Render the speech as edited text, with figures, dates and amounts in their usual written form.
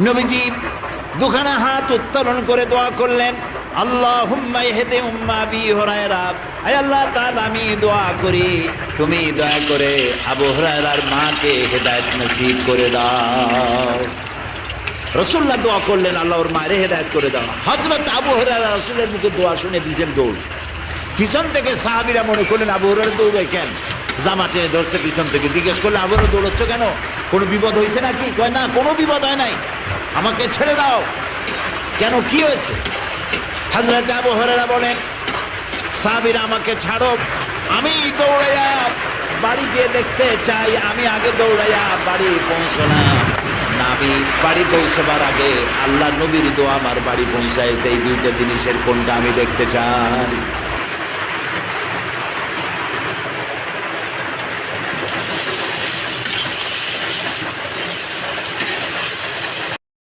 নবীজি দুখানা হাত উত্তোলন করে দোয়া করলেন, আল্লাহুম্মা ইহদি উম্মা আবি হুরায়রা, আয় আল্লাহ তাআলা আমি দোয়া করি তুমি দয়া করে আবু হুরায়রার মাকে হেদায়েত নসিব করে দাও। রাসূলুল্লাহ দোয়া করলেন, আল্লাহ ওর মায়ের হেদায়েত করে দাও। হযরত আবু হুরায়রা রাসূলের মুখে দোয়া শুনে দিয়েছেন দৌড়। পিছন থেকে সাহাবীরা মনে করলেন আবু হুরায়রা দৌড়ায় কেন, জামা টেনে ধরছে পিছন থেকে। জিজ্ঞেস করলে আবু হুরায়রা দৌড়চ্ছ কেন, কোনো বিপদ হয়েছে নাকি? কয় না, কোনো বিপদ হয় নাই, আমাকে ছেড়ে দাও। কেন, কি হয়েছে? হযরত আবু হুরায়রা বলেন, সাহাবীরা আমাকে ছাড়ো, আমি দৌড়াইয়া বাড়ি গিয়ে দেখতে চাই। আমি আগে দৌড়াইয়া বাড়ি পৌঁছলাম না, আমি বাড়ি পৌঁছবার আগে আল্লাহ নবীর দোয়া আমার বাড়ি পৌঁছায়। সেই দুইটা জিনিসের কোনটা আমি দেখতে চাই।